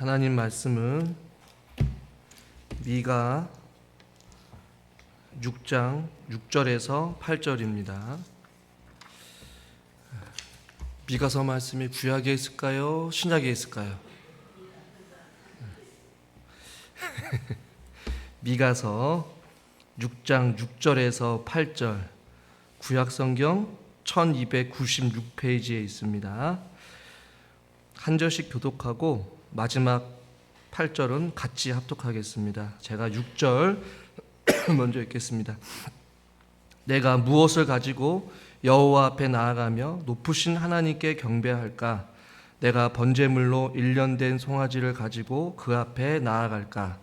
하나님 말씀은 미가 6장 6절에서 8절입니다. 미가서 말씀이 구약에 있을까요? 신약에 있을까요? 미가서 6장 6절에서 8절 구약성경 1296페이지에 있습니다. 한 절씩 교독하고 마지막 8절은 같이 합독하겠습니다. 제가 6절 먼저 읽겠습니다. 내가 무엇을 가지고 여호와 앞에 나아가며 높으신 하나님께 경배할까? 내가 번제물로 일련된 송아지를 가지고 그 앞에 나아갈까?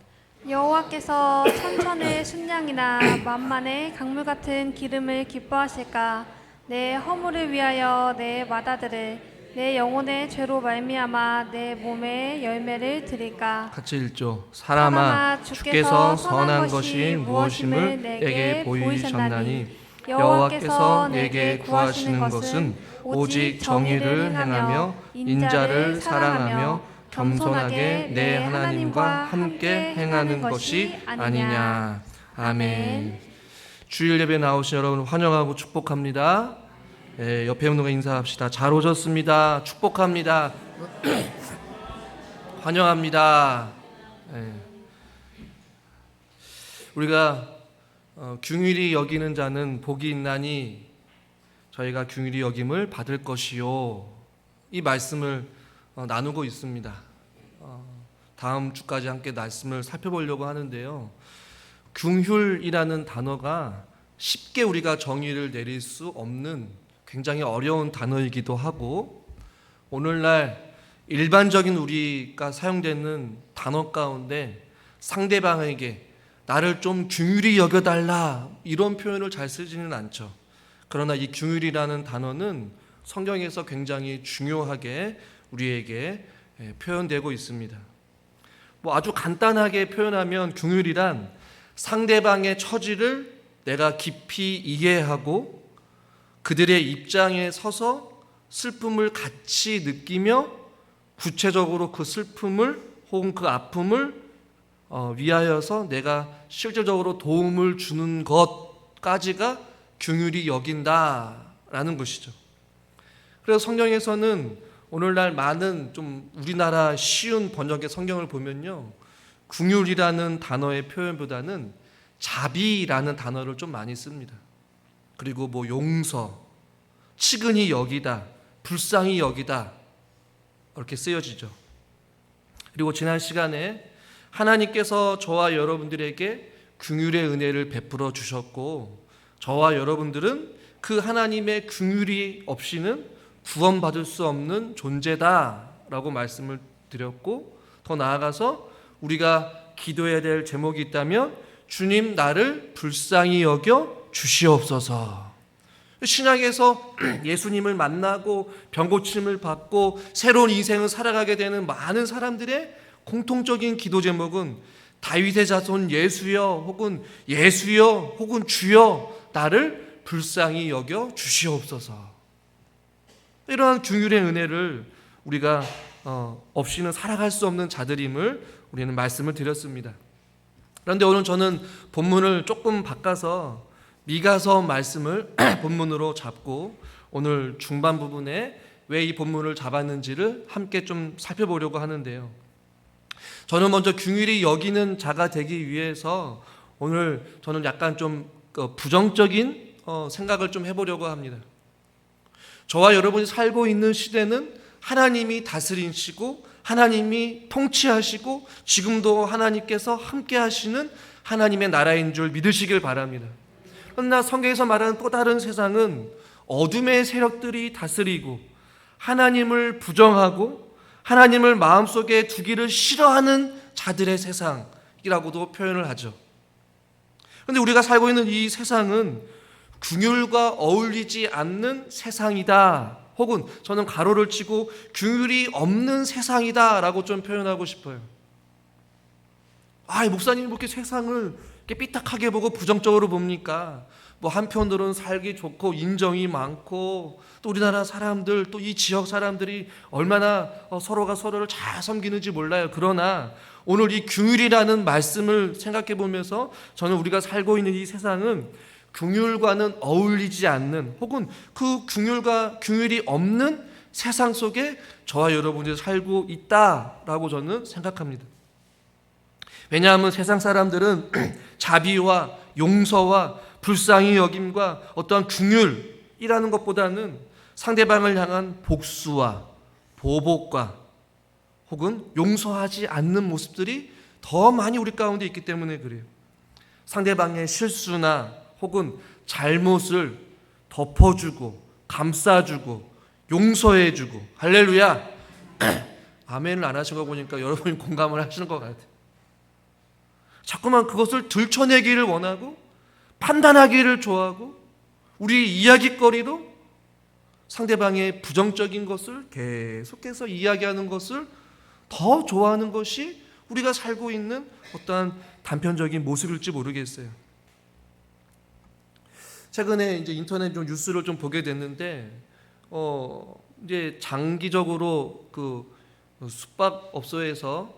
여호와께서 천천의 순양이나 만만의 강물 같은 기름을 기뻐하실까? 내 허물을 위하여 내 맏아들을 내 영혼의 죄로 말미암아 내 몸에 열매를 드릴까? 같이 읽죠. 사람아, 주께서 선한 것이 무엇임을 내게 보이셨나니 여호와께서 내게 구하시는 것은 오직 정의를 행하며 인자를 사랑하며 겸손하게 내 하나님과 함께 행하는 것이 아니냐. 아멘. 주일 예배 나오신 여러분 환영하고 축복합니다. 옆에 있는 분과 인사합시다. 잘 오셨습니다. 축복합니다. 환영합니다. 우리가 긍휼히 여기는 자는 복이 있나니 저희가 긍휼히 여김을 받을 것이요. 이 말씀을 나누고 있습니다. 다음 주까지 함께 말씀을 살펴보려고 하는데요. 긍휼이라는 단어가 쉽게 우리가 정의를 내릴 수 없는 굉장히 어려운 단어이기도 하고, 오늘날 일반적인 우리가 사용되는 단어 가운데 상대방에게 나를 좀 긍휼히 여겨달라 이런 표현을 잘 쓰지는 않죠. 그러나 이 긍휼이라는 단어는 성경에서 굉장히 중요하게 우리에게 표현되고 있습니다. 아주 간단하게 표현하면 긍휼이란 상대방의 처지를 내가 깊이 이해하고 그들의 입장에 서서 슬픔을 같이 느끼며 구체적으로 그 슬픔을 혹은 그 아픔을 위하여서 내가 실질적으로 도움을 주는 것까지가 긍휼히 여긴다라는 것이죠. 그래서 성경에서는 오늘날 많은 좀 우리나라 쉬운 번역의 성경을 보면요, 긍휼이라는 단어의 표현보다는 자비라는 단어를 좀 많이 씁니다. 그리고 용서, 치근히 여기다, 불쌍히 여기다 이렇게 쓰여지죠. 그리고 지난 시간에 하나님께서 저와 여러분들에게 긍휼의 은혜를 베풀어 주셨고 저와 여러분들은 그 하나님의 긍휼이 없이는 구원받을 수 없는 존재다라고 말씀을 드렸고, 더 나아가서 우리가 기도해야 될 제목이 있다면 주님 나를 불쌍히 여겨 주시옵소서. 신약에서 예수님을 만나고 병고침을 받고 새로운 인생을 살아가게 되는 많은 사람들의 공통적인 기도 제목은 다윗의 자손 예수여 혹은 예수여 혹은 주여 나를 불쌍히 여겨 주시옵소서. 이러한 긍휼의 은혜를 우리가 없이는 살아갈 수 없는 자들임을 우리는 말씀을 드렸습니다. 그런데 오늘 저는 본문을 조금 바꿔서 미가서 말씀을 본문으로 잡고 오늘 중반 부분에 왜 이 본문을 잡았는지를 함께 좀 살펴보려고 하는데요. 저는 먼저 긍휼히 여기는 자가 되기 위해서 오늘 저는 약간 좀 부정적인 생각을 좀 해보려고 합니다. 저와 여러분이 살고 있는 시대는 하나님이 다스리시고 하나님이 통치하시고 지금도 하나님께서 함께 하시는 하나님의 나라인 줄 믿으시길 바랍니다. 그러나 성경에서 말하는 또 다른 세상은 어둠의 세력들이 다스리고 하나님을 부정하고 하나님을 마음속에 두기를 싫어하는 자들의 세상이라고도 표현을 하죠. 그런데 우리가 살고 있는 이 세상은 긍휼과 어울리지 않는 세상이다, 혹은 저는 가로를 치고 긍휼이 없는 세상이다 라고 좀 표현하고 싶어요. 이 목사님 이렇게 세상을 이렇게 삐딱하게 보고 부정적으로 봅니까? 뭐 한편으로는 살기 좋고 인정이 많고 또 우리나라 사람들 또 이 지역 사람들이 얼마나 서로가 서로를 잘 섬기는지 몰라요. 그러나 오늘 이 긍휼이라는 말씀을 생각해 보면서 저는 우리가 살고 있는 이 세상은 긍휼과는 어울리지 않는 혹은 그 긍휼이 없는 세상 속에 저와 여러분이 살고 있다라고 저는 생각합니다. 왜냐하면 세상 사람들은 자비와 용서와 불쌍히 여김과 어떠한 긍휼이라는 것보다는 상대방을 향한 복수와 보복과 혹은 용서하지 않는 모습들이 더 많이 우리 가운데 있기 때문에 그래요. 상대방의 실수나 혹은 잘못을 덮어주고 감싸주고 용서해주고 할렐루야. 아멘을 안 하신 거 보니까 여러분이 공감을 하시는 것 같아요. 자꾸만 그것을 들춰내기를 원하고 판단하기를 좋아하고 우리 이야기거리로 상대방의 부정적인 것을 계속해서 이야기하는 것을 더 좋아하는 것이 우리가 살고 있는 어떠한 단편적인 모습일지 모르겠어요. 최근에 이제 인터넷 좀 뉴스를 좀 보게 됐는데 이제 장기적으로 그 숙박업소에서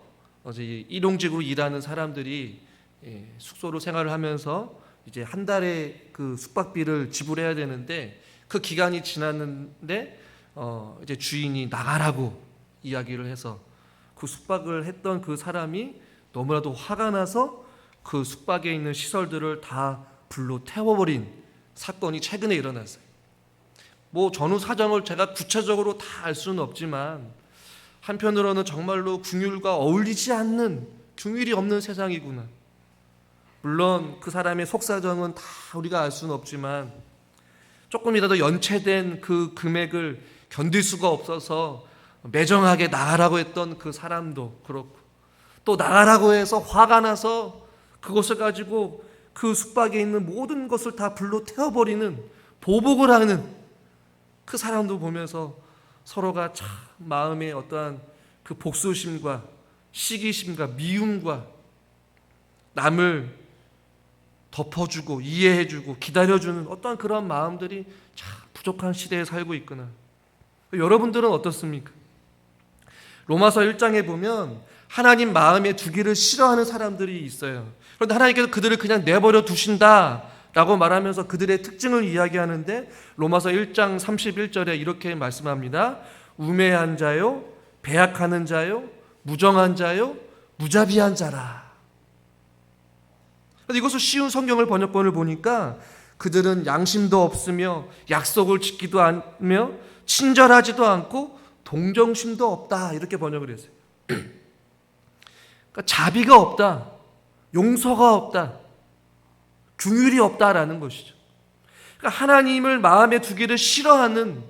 이제 일용직으로 일하는 사람들이 숙소로 생활을 하면서 이제 한 달에 그 숙박비를 지불해야 되는데 그 기간이 지났는데 이제 주인이 나가라고 이야기를 해서 그 숙박을 했던 그 사람이 너무나도 화가 나서 그 숙박에 있는 시설들을 다 불로 태워버린 사건이 최근에 일어났어요. 뭐 전후 사정을 제가 구체적으로 다 알 수는 없지만 한편으로는 정말로 긍휼과 어울리지 않는 긍휼이 없는 세상이구나. 물론 그 사람의 속사정은 다 우리가 알 수는 없지만 조금이라도 연체된 그 금액을 견딜 수가 없어서 매정하게 나가라고 했던 그 사람도 그렇고 또 나가라고 해서 화가 나서 그것을 가지고 그 숙박에 있는 모든 것을 다 불로 태워버리는 보복을 하는 그 사람도 보면서 서로가 참 마음에 어떠한 그 복수심과 시기심과 미움과 남을 덮어주고 이해해주고 기다려주는 어떠한 그런 마음들이 참 부족한 시대에 살고 있구나. 여러분들은 어떻습니까? 로마서 1장에 보면 하나님 마음에 두기를 싫어하는 사람들이 있어요. 그런데 하나님께서 그들을 그냥 내버려 두신다라고 말하면서 그들의 특징을 이야기하는데 로마서 1장 31절에 이렇게 말씀합니다. 우매한 자요, 배약하는 자요, 무정한 자요, 무자비한 자라. 이것을 쉬운 성경을 번역본을 보니까 그들은 양심도 없으며 약속을 지키지도 않으며 친절하지도 않고 동정심도 없다 이렇게 번역을 했어요. 그러니까 자비가 없다, 용서가 없다, 긍휼이 없다라는 것이죠. 그러니까 하나님을 마음에 두기를 싫어하는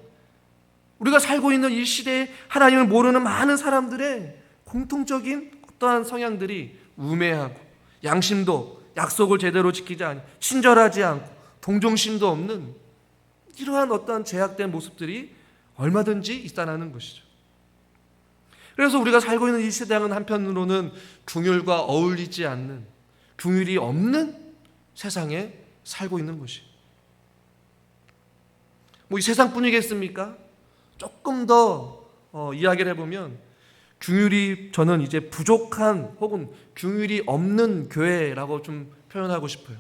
우리가 살고 있는 이 시대에 하나님을 모르는 많은 사람들의 공통적인 어떠한 성향들이 우매하고 양심도 약속을 제대로 지키지 않고 친절하지 않고 동정심도 없는 이러한 어떠한 제약된 모습들이 얼마든지 있다는 것이죠. 그래서 우리가 살고 있는 이 세상은 한편으로는 긍휼과 어울리지 않는 긍휼이 없는 세상에 살고 있는 것이. 뭐 이 세상뿐이겠습니까? 조금 더 이야기를 해보면 긍휼이 저는 이제 부족한 혹은 긍휼이 없는 교회라고 좀 표현하고 싶어요.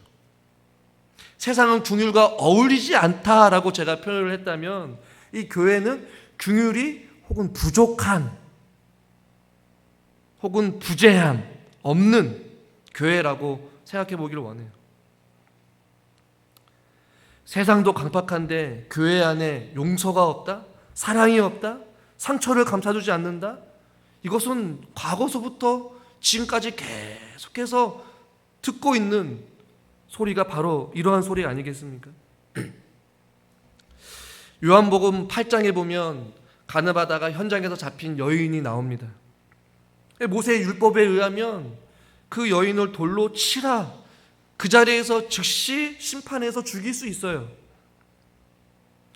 세상은 긍휼과 어울리지 않다라고 제가 표현을 했다면 이 교회는 긍휼이 혹은 부족한 혹은 부재한 없는 교회라고 생각해 보기를 원해요. 세상도 강팍한데 교회 안에 용서가 없다, 사랑이 없다, 상처를 감싸주지 않는다. 이것은 과거서부터 지금까지 계속해서 듣고 있는 소리가 바로 이러한 소리 아니겠습니까? 요한복음 8장에 보면 가늠하다가 현장에서 잡힌 여인이 나옵니다. 모세의 율법에 의하면 그 여인을 돌로 치라, 그 자리에서 즉시 심판해서 죽일 수 있어요.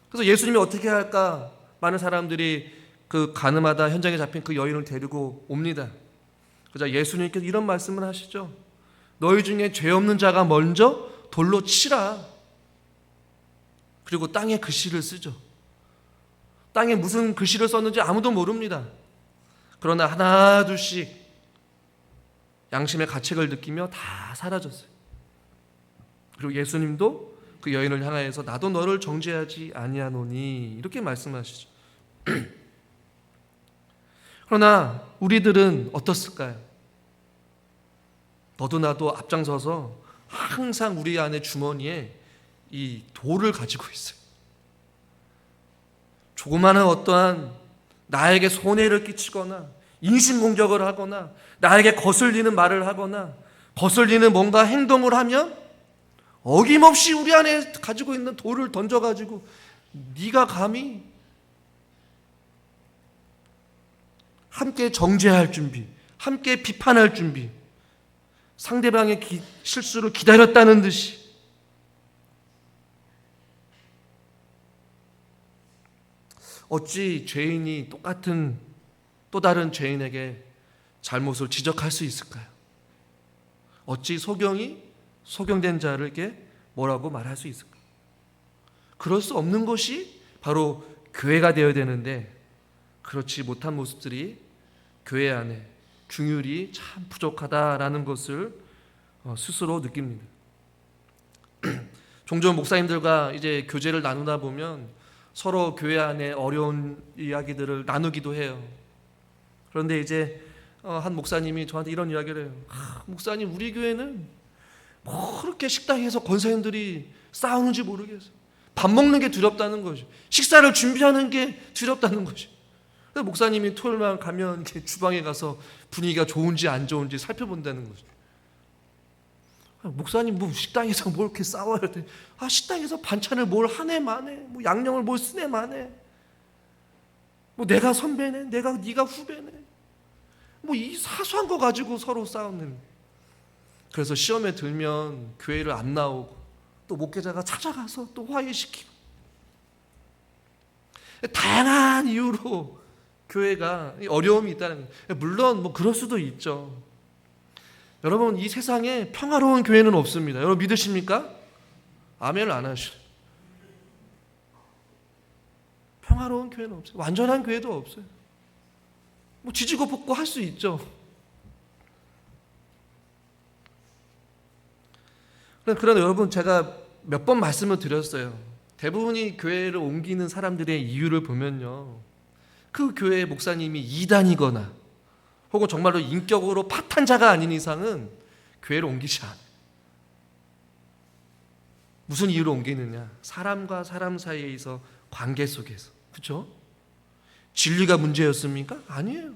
그래서 예수님이 어떻게 할까? 많은 사람들이 그 가늠하다 현장에 잡힌 그 여인을 데리고 옵니다. 그러자 예수님께서 이런 말씀을 하시죠. 너희 중에 죄 없는 자가 먼저 돌로 치라. 그리고 땅에 글씨를 쓰죠. 땅에 무슨 글씨를 썼는지 아무도 모릅니다. 그러나 하나 둘씩 양심의 가책을 느끼며 다 사라졌어요. 그리고 예수님도 그 여인을 향하여서 나도 너를 정죄하지 아니하노니 이렇게 말씀하시죠. 그러나 우리들은 어떻을까요? 너도 나도 앞장서서 항상 우리 안에 주머니에 이 돌을 가지고 있어요. 조그마한 어떠한 나에게 손해를 끼치거나 인신공격을 하거나 나에게 거슬리는 말을 하거나 거슬리는 뭔가 행동을 하면 어김없이 우리 안에 가지고 있는 돌을 던져가지고 네가 감히 함께 정죄할 준비, 함께 비판할 준비, 상대방의 실수를 기다렸다는 듯이 어찌 죄인이 똑같은 또 다른 죄인에게 잘못을 지적할 수 있을까요? 어찌 소경이 소경된 자에게 뭐라고 말할 수 있을까요? 그럴 수 없는 것이 바로 교회가 되어야 되는데 그렇지 못한 모습들이 교회 안에 긍휼이 참 부족하다라는 것을 스스로 느낍니다. 종종 목사님들과 이제 교제를 나누다 보면 서로 교회 안에 어려운 이야기들을 나누기도 해요. 그런데 이제 한 목사님이 저한테 이런 이야기를 해요. 목사님, 우리 교회는 뭐 그렇게 식당에서 권사님들이 싸우는지 모르겠어요. 밥 먹는 게 두렵다는 거죠. 식사를 준비하는 게 두렵다는 거죠. 그래서 목사님이 토요일만 가면 이렇게 주방에 가서 분위기가 좋은지 안 좋은지 살펴본다는 거죠. 목사님 뭐 식당에서 뭘 이렇게 싸워야 돼? 식당에서 반찬을 뭘 하네 마네, 뭐 양념을 뭘 쓰네 마네, 뭐 내가 선배네, 네가 후배네, 뭐 이 사소한 거 가지고 서로 싸우는. 그래서 시험에 들면 교회를 안 나오고 또 목회자가 찾아가서 또 화해시키고 다양한 이유로 교회가 어려움이 있다는 거예요. 물론 뭐 그럴 수도 있죠. 여러분, 이 세상에 평화로운 교회는 없습니다. 여러분 믿으십니까? 아멘을 안 하시죠. 평화로운 교회는 없어요. 완전한 교회도 없어요. 뭐 지지고 볶고 할 수 있죠. 그러나 여러분, 제가 몇 번 말씀을 드렸어요. 대부분이 교회를 옮기는 사람들의 이유를 보면요, 그 교회의 목사님이 이단이거나 혹은 정말로 인격으로 파탄자가 아닌 이상은 교회를 옮기지 않아요. 무슨 이유로 옮기느냐? 사람과 사람 사이에 있어 관계 속에서. 그렇죠? 진리가 문제였습니까? 아니에요.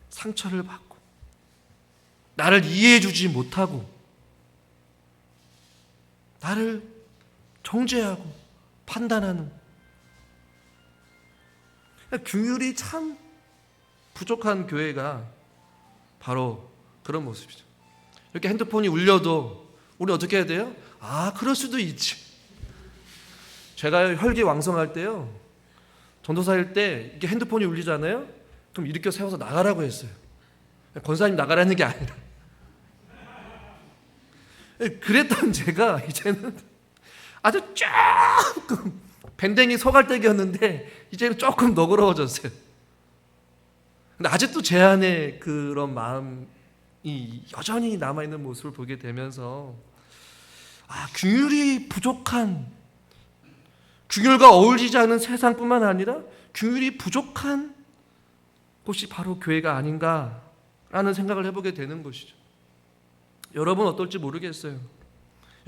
상처를 받고 나를 이해해 주지 못하고 나를 정죄하고 판단하는, 긍휼이 참 부족한 교회가 바로 그런 모습이죠. 이렇게 핸드폰이 울려도 우리 어떻게 해야 돼요? 그럴 수도 있지. 제가 혈기왕성할 때요, 전도사일 때 이렇게 핸드폰이 울리잖아요. 그럼 일으켜 세워서 나가라고 했어요. 권사님 나가라는 게 아니라. 그랬던 제가 이제는 아주 조금 밴댕이 소갈대기였는데 이제는 조금 너그러워졌어요. 근데 아직도 제 안에 그런 마음이 여전히 남아있는 모습을 보게 되면서 긍휼이 부족한, 긍휼과 어울리지 않은 세상뿐만 아니라 긍휼이 부족한 곳이 바로 교회가 아닌가라는 생각을 해보게 되는 것이죠. 여러분 어떨지 모르겠어요.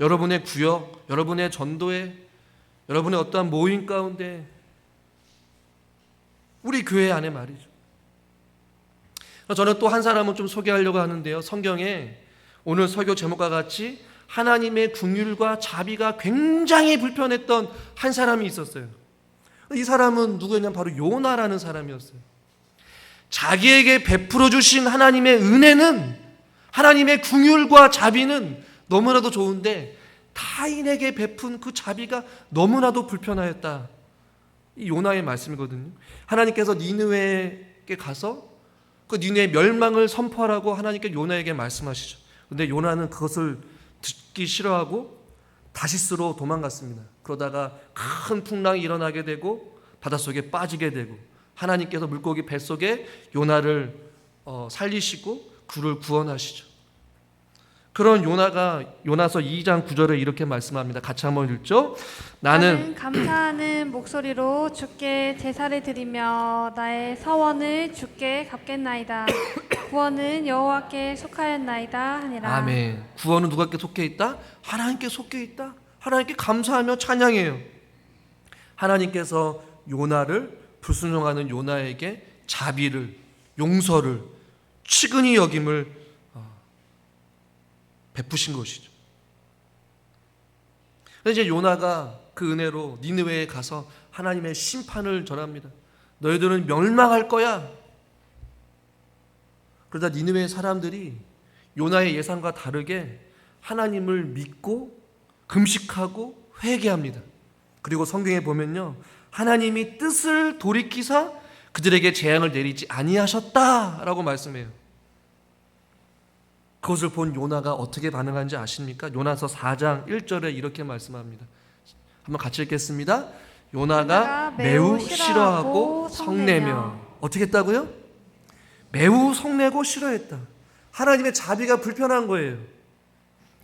여러분의 구역, 여러분의 전도회, 여러분의 어떠한 모임 가운데, 우리 교회 안에 말이죠. 저는 또 한 사람을 좀 소개하려고 하는데요, 성경에 오늘 설교 제목과 같이 하나님의 긍휼과 자비가 굉장히 불편했던 한 사람이 있었어요. 이 사람은 누구였냐면 바로 요나라는 사람이었어요. 자기에게 베풀어 주신 하나님의 은혜는, 하나님의 긍휼과 자비는 너무나도 좋은데 타인에게 베푼 그 자비가 너무나도 불편하였다. 이 요나의 말씀이거든요. 하나님께서 니느웨에 가서 그 니네 멸망을 선포하라고 하나님께 요나에게 말씀하시죠. 근데 요나는 그것을 듣기 싫어하고 다시스로 도망갔습니다. 그러다가 큰 풍랑이 일어나게 되고 바닷속에 빠지게 되고 하나님께서 물고기 뱃속에 요나를 살리시고 그를 구원하시죠. 그런 요나가 요나서 2장 9절에 이렇게 말씀합니다. 같이 한번 읽죠. 나는 감사하는 목소리로 주께 제사를 드리며 나의 서원을 주께 갚겠나이다. 구원은 여호와께 속하였나이다 하니라. 아멘. 구원은 누가께 속해 있다? 하나님께 속해 있다. 하나님께 감사하며 찬양해요. 하나님께서 요나를 불순종하는 요나에게 자비를, 용서를, 측은히 여김을 베푸신 것이죠. 그래서 이제 요나가 그 은혜로 니느웨에 가서 하나님의 심판을 전합니다. 너희들은 멸망할 거야. 그러다 니느웨 사람들이 요나의 예상과 다르게 하나님을 믿고 금식하고 회개합니다. 그리고 성경에 보면요, 하나님이 뜻을 돌이키사 그들에게 재앙을 내리지 아니하셨다라고 말씀해요. 그것을 본 요나가 어떻게 반응한지 아십니까? 요나서 4장 1절에 이렇게 말씀합니다. 한번 같이 읽겠습니다. 요나가 매우 싫어하고 성내며 어떻게 했다고요? 매우 성내고 싫어했다. 하나님의 자비가 불편한 거예요.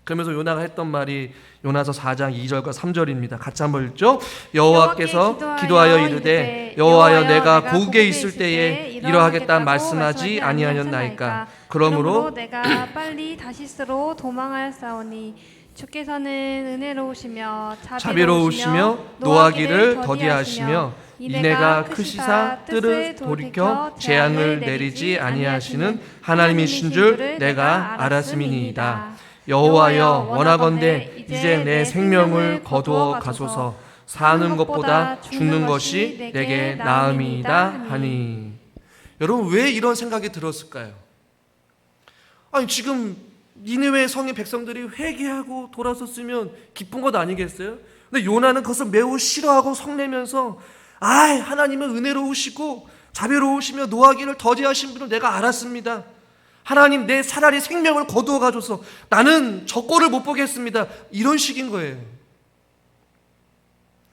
그러면서 요나가 했던 말이 요나서 4장 2절과 3절입니다. 같이 한번 읽죠. 여호와께서 기도하여 이르되 여호와여 내가 고국에 있을 때에 이러하겠다 말씀하지 아니하였나이까. 그러므로 내가 빨리 다시스로 도망하였사오니 주께서는 은혜로우시며 자비로우시며 노하기를 더디하시며 이내가 크시사 뜻을 돌이켜 재앙을 내리지 아니하시는 하나님이신 줄 내가 알았음이니이다. 여호와여 원하건대 이제 내 생명을 거두어 가소서. 사는 것보다 죽는 것이 내게 나음이다 하니. 여러분, 왜 이런 생각이 들었을까요? 아니, 지금 니느웨 성의 백성들이 회개하고 돌아섰으면 기쁜 것 아니겠어요? 근데 요나는 그것을 매우 싫어하고 성내면서 하나님은 은혜로우시고 자비로우시며 노하기를 더디하신 분을 내가 알았습니다. 하나님, 내 차라리 생명을 거두어 가줘서 나는 저 꼴을 못 보겠습니다. 이런 식인 거예요.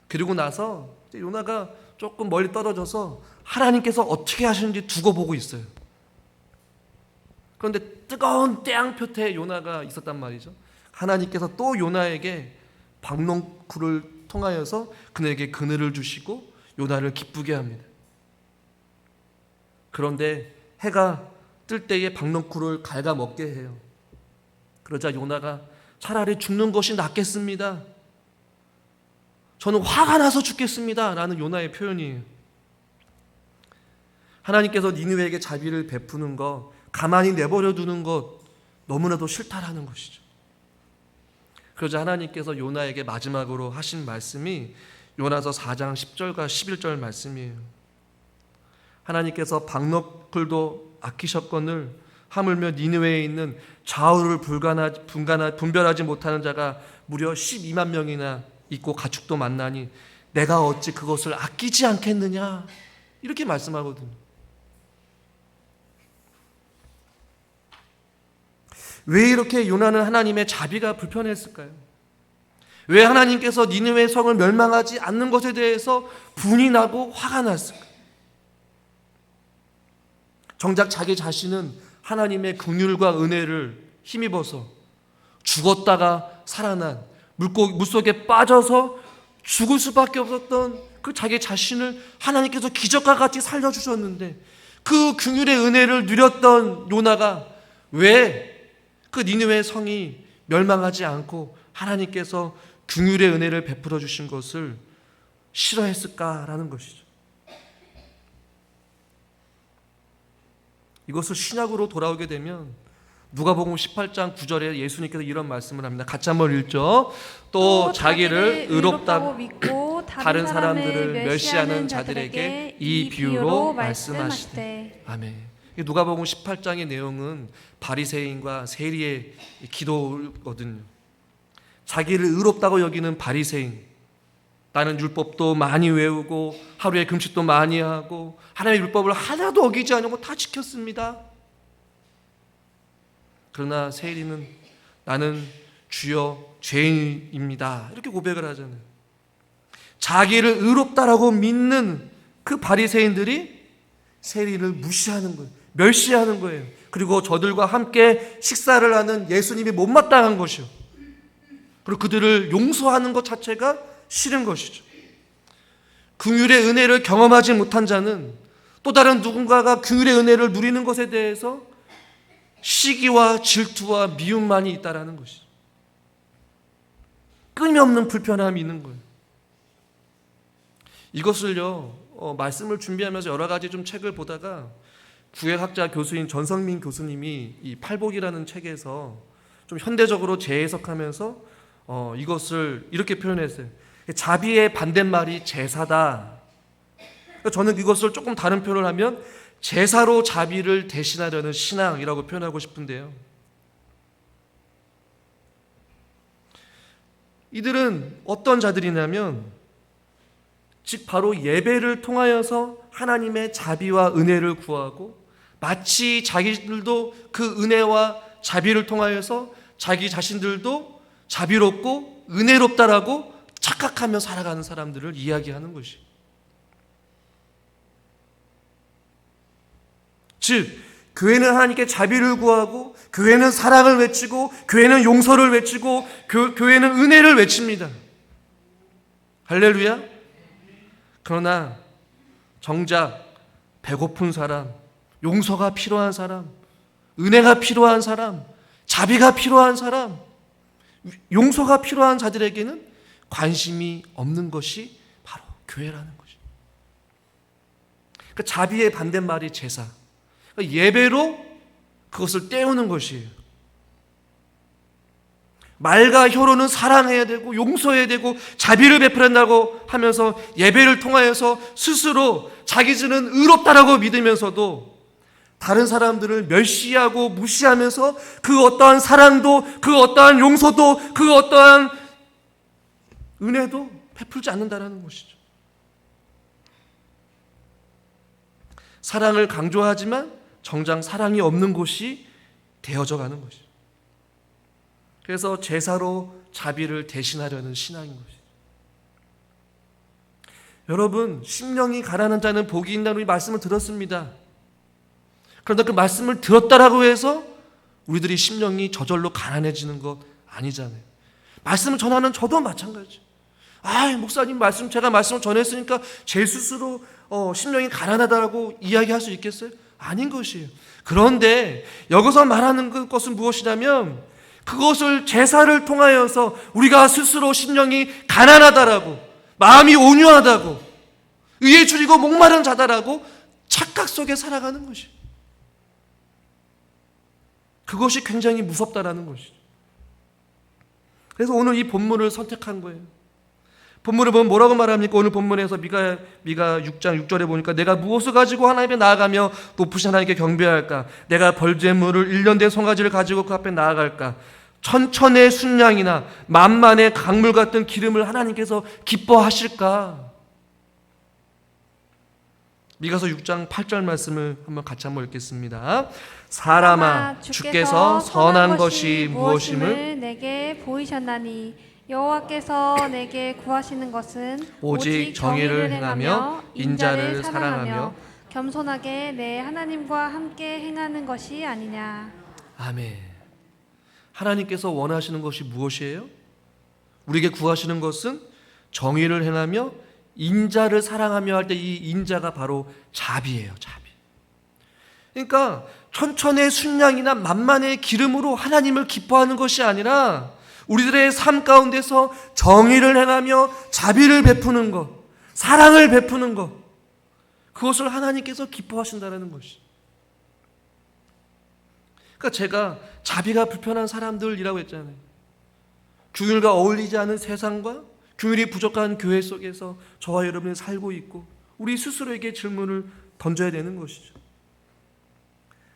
그리고 나서 요나가 조금 멀리 떨어져서 하나님께서 어떻게 하시는지 두고 보고 있어요. 그런데 뜨거운 태양볕에 요나가 있었단 말이죠. 하나님께서 또 요나에게 박농쿨을 통하여서 그에게 그늘을 주시고 요나를 기쁘게 합니다. 그런데 해가 뜰 때에 박농쿨을 갉아먹게 해요. 그러자 요나가 차라리 죽는 것이 낫겠습니다. 저는 화가 나서 죽겠습니다. 라는 요나의 표현이에요. 하나님께서 니느웨에게 자비를 베푸는 것, 가만히 내버려 두는 것 너무나도 싫다라는 것이죠. 그러자 하나님께서 요나에게 마지막으로 하신 말씀이 요나서 4장 10절과 11절 말씀이에요. 하나님께서 박너클도 아끼셨거늘 하물며 니느웨에 있는 좌우를 분별하지 못하는 자가 무려 12만 명이나 있고 가축도 많나니 내가 어찌 그것을 아끼지 않겠느냐, 이렇게 말씀하거든요. 왜 이렇게 요나는 하나님의 자비가 불편했을까요? 왜 하나님께서 니느웨 성을 멸망하지 않는 것에 대해서 분이 나고 화가 났을까요? 정작 자기 자신은 하나님의 긍휼과 은혜를 힘입어서 죽었다가 살아난 물속에 빠져서 죽을 수밖에 없었던 그 자기 자신을 하나님께서 기적과 같이 살려주셨는데 그 긍휼의 은혜를 누렸던 요나가 왜 그 니느웨 성이 멸망하지 않고 하나님께서 긍휼의 은혜를 베풀어 주신 것을 싫어했을까라는 것이죠. 이것을 신약으로 돌아오게 되면 누가복음 18장 9절에 예수님께서 이런 말씀을 합니다. 같이 한번 읽죠. 또 자기를 의롭다고 믿고 다른 사람들을 멸시하는 자들에게 이 비유로 말씀하시되. 아멘. 누가복음 18장의 내용은 바리새인과 세리의 기도거든요. 자기를 의롭다고 여기는 바리새인, 나는 율법도 많이 외우고 하루에 금식도 많이 하고 하나님의 율법을 하나도 어기지 않고 다 지켰습니다. 그러나 세일이는 나는 주여 죄인입니다 이렇게 고백을 하잖아요. 자기를 의롭다라고 믿는 그 바리새인들이 세일이를 무시하는 거예요. 멸시하는 거예요. 그리고 저들과 함께 식사를 하는 예수님이 못마땅한 것이요. 그리고 그들을 용서하는 것 자체가 싫은 것이죠. 긍휼의 은혜를 경험하지 못한 자는 또 다른 누군가가 긍휼의 은혜를 누리는 것에 대해서 시기와 질투와 미움만이 있다라는 것이죠. 끊임없는 불편함이 있는 거예요. 이것을요, 말씀을 준비하면서 여러 가지 좀 책을 보다가 구약학자 교수인 전성민 교수님이 이 팔복이라는 책에서 좀 현대적으로 재해석하면서 이것을 이렇게 표현했어요. 자비의 반대말이 제사다. 저는 이것을 조금 다른 표현을 하면 제사로 자비를 대신하려는 신앙이라고 표현하고 싶은데요. 이들은 어떤 자들이냐면 즉 바로 예배를 통하여서 하나님의 자비와 은혜를 구하고 마치 자기들도 그 은혜와 자비를 통하여서 자기 자신들도 자비롭고 은혜롭다라고 착각하며 살아가는 사람들을 이야기하는 것이. 즉 교회는 하나님께 자비를 구하고 교회는 사랑을 외치고 교회는 용서를 외치고 교회는 은혜를 외칩니다. 할렐루야. 그러나 정작 배고픈 사람, 용서가 필요한 사람, 은혜가 필요한 사람, 자비가 필요한 사람, 용서가 필요한 자들에게는 관심이 없는 것이 바로 교회라는 것이죠. 그러니까 자비의 반대말이 제사. 그러니까 예배로 그것을 때우는 것이에요. 말과 혀로는 사랑해야 되고 용서해야 되고 자비를 베풀한다고 하면서 예배를 통하여서 스스로 자기들은 의롭다라고 믿으면서도 다른 사람들을 멸시하고 무시하면서 그 어떠한 사랑도 그 어떠한 용서도 그 어떠한 은혜도 베풀지 않는다는 것이죠. 사랑을 강조하지만 정작 사랑이 없는 곳이 되어져 가는 것이죠. 그래서 제사로 자비를 대신하려는 신앙인 것이죠. 여러분, 심령이 가난한 자는 복이 있다는 우리 말씀을 들었습니다. 그런데 그 말씀을 들었다라고 해서 우리들이 심령이 저절로 가난해지는 것 아니잖아요. 말씀을 전하는 저도 마찬가지죠. 목사님 제가 말씀을 전했으니까 제 스스로 심령이 가난하다고 이야기할 수 있겠어요? 아닌 것이에요. 그런데 여기서 말하는 것은 무엇이냐면 그것을 제사를 통하여서 우리가 스스로 심령이 가난하다라고 마음이 온유하다고 의에 줄이고 목마른 자다라고 착각 속에 살아가는 것이에요. 그것이 굉장히 무섭다라는 것이죠. 그래서 오늘 이 본문을 선택한 거예요. 본문을 보면 뭐라고 말합니까? 오늘 본문에서 미가 6장 6절에 보니까 내가 무엇을 가지고 하나님께 나아가며 높으신 하나님께 경배할까? 내가 벌제물을 1년 된 송아지를 가지고 그 앞에 나아갈까? 천천의 순양이나 만만의 강물 같은 기름을 하나님께서 기뻐하실까? 미가서 6장 8절 말씀을 같이 한번 읽겠습니다. 사람아 주께서 선한 것이 무엇임을 내게 보이셨나니 여호와께서 내게 구하시는 것은 오직 정의를 행하며 인자를 사랑하며 겸손하게 내 하나님과 함께 행하는 것이 아니냐. 아멘. 하나님께서 원하시는 것이 무엇이에요? 우리에게 구하시는 것은 정의를 행하며 인자를 사랑하며 할 때 이 인자가 바로 자비예요. 자비. 그러니까 천천의 순양이나 만만의 기름으로 하나님을 기뻐하는 것이 아니라 우리들의 삶 가운데서 정의를 행하며 자비를 베푸는 것, 사랑을 베푸는 것, 그것을 하나님께서 기뻐하신다는 것이. 그러니까 제가 자비가 불편한 사람들이라고 했잖아요. 규율과 어울리지 않은 세상과 규율이 부족한 교회 속에서 저와 여러분이 살고 있고 우리 스스로에게 질문을 던져야 되는 것이죠.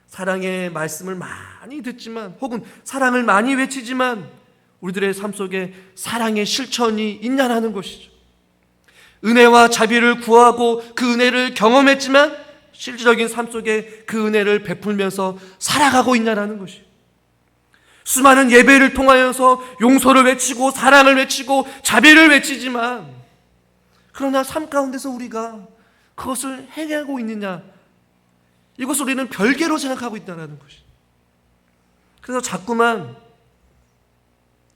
사랑의 말씀을 많이 듣지만 혹은 사랑을 많이 외치지만 우리들의 삶 속에 사랑의 실천이 있냐는 것이죠. 은혜와 자비를 구하고 그 은혜를 경험했지만 실질적인 삶 속에 그 은혜를 베풀면서 살아가고 있냐는 것이죠. 수많은 예배를 통하여서 용서를 외치고 사랑을 외치고 자비를 외치지만, 그러나 삶 가운데서 우리가 그것을 행하고 있느냐, 이것을 우리는 별개로 생각하고 있다는 것이. 그래서 자꾸만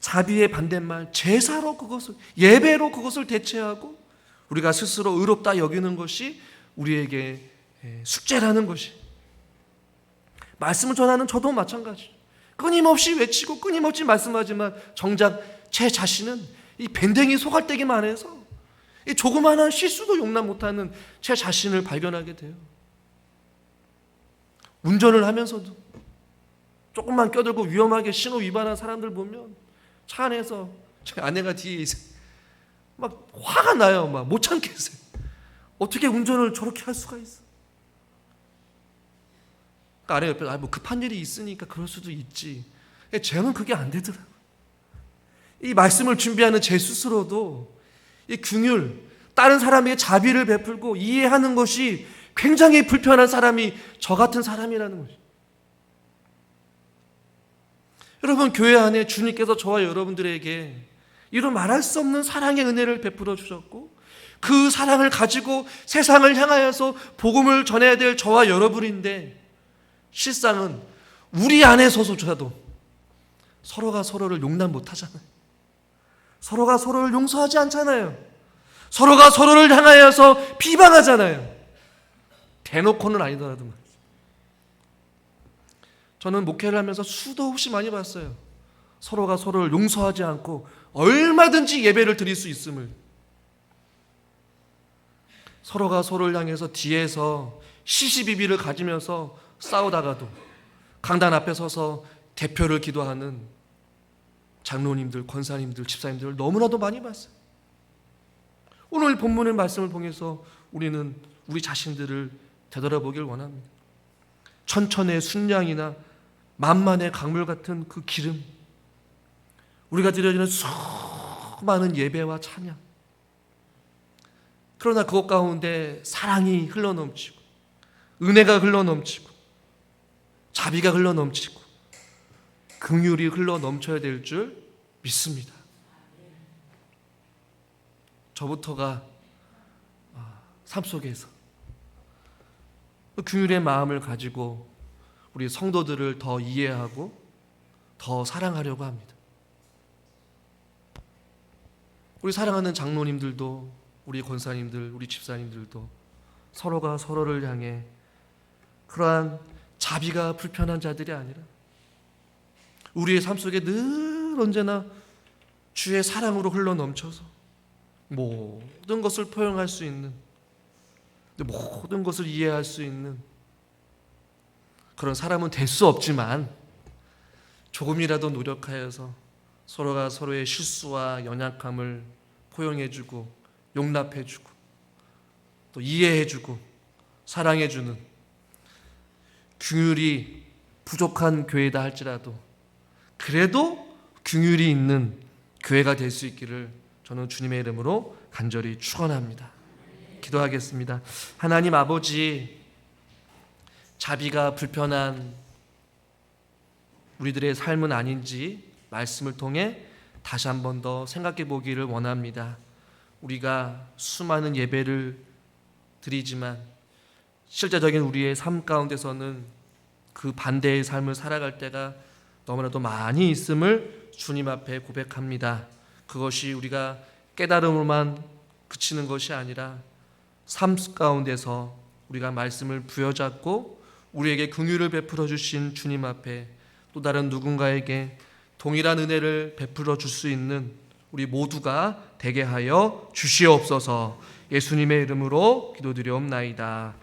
자비의 반대말 제사로 그것을, 예배로 그것을 대체하고 우리가 스스로 의롭다 여기는 것이 우리에게 숙제라는 것이. 말씀을 전하는 저도 마찬가지. 끊임없이 외치고 끊임없이 말씀하지만 정작 제 자신은 이 밴댕이 소갈대기만 해서 이 조그마한 실수도 용납 못하는 제 자신을 발견하게 돼요. 운전을 하면서도 조금만 껴들고 위험하게 신호 위반한 사람들 보면 차 안에서 제 아내가 뒤에 있어요. 막 화가 나요. 막 못 참겠어요. 어떻게 운전을 저렇게 할 수가 있어? 그러니까 아내 옆에 뭐 급한 일이 있으니까 그럴 수도 있지. 쟤는 그게 안 되더라고요. 이 말씀을 준비하는 제 스스로도 이 긍휼, 다른 사람에게 자비를 베풀고 이해하는 것이 굉장히 불편한 사람이 저 같은 사람이라는 것이죠. 여러분, 교회 안에 주님께서 저와 여러분들에게 이런 말할 수 없는 사랑의 은혜를 베풀어 주셨고, 그 사랑을 가지고 세상을 향하여서 복음을 전해야 될 저와 여러분인데, 실상은 우리 안에서조차도 서로가 서로를 용납 못하잖아요. 서로가 서로를 용서하지 않잖아요. 서로가 서로를 향하여서 비방하잖아요. 대놓고는 아니더라도. 저는 목회를 하면서 수도 없이 많이 봤어요. 서로가 서로를 용서하지 않고 얼마든지 예배를 드릴 수 있음을. 서로가 서로를 향해서 뒤에서 시시비비를 가지면서 싸우다가도 강단 앞에 서서 대표를 기도하는 장로님들, 권사님들, 집사님들을 너무나도 많이 봤어요. 오늘 본문의 말씀을 통해서 우리는 우리 자신들을 되돌아보길 원합니다. 천천의 순양이나 만만의 강물 같은 그 기름, 우리가 드려지는 수많은 예배와 찬양, 그러나 그것 가운데 사랑이 흘러넘치고 은혜가 흘러넘치고 자비가 흘러넘치고 긍휼이 흘러넘쳐야 될 줄 믿습니다. 저부터가 삶 속에서 긍휼의 마음을 가지고 우리 성도들을 더 이해하고 더 사랑하려고 합니다. 우리 사랑하는 장로님들도, 우리 권사님들, 우리 집사님들도 서로가 서로를 향해 그러한 자비가 불편한 자들이 아니라 우리의 삶 속에 늘 언제나 주의 사랑으로 흘러넘쳐서 모든 것을 포용할 수 있는, 모든 것을 이해할 수 있는 그런 사람은 될 수 없지만 조금이라도 노력하여서 서로가 서로의 실수와 연약함을 포용해주고 용납해주고 또 이해해주고 사랑해주는, 긍휼이 부족한 교회다 할지라도 그래도 긍휼이 있는 교회가 될 수 있기를 저는 주님의 이름으로 간절히 축원합니다. 기도하겠습니다. 하나님 아버지, 자비가 불편한 우리들의 삶은 아닌지 말씀을 통해 다시 한 번 더 생각해 보기를 원합니다. 우리가 수많은 예배를 드리지만 실제적인 우리의 삶 가운데서는 그 반대의 삶을 살아갈 때가 너무나도 많이 있음을 주님 앞에 고백합니다. 그것이 우리가 깨달음으로만 그치는 것이 아니라 삶 가운데서 우리가 말씀을 부여잡고 우리에게 긍휼을 베풀어 주신 주님 앞에 또 다른 누군가에게 동일한 은혜를 베풀어 줄 수 있는 우리 모두가 되게 하여 주시옵소서. 예수님의 이름으로 기도드리옵나이다.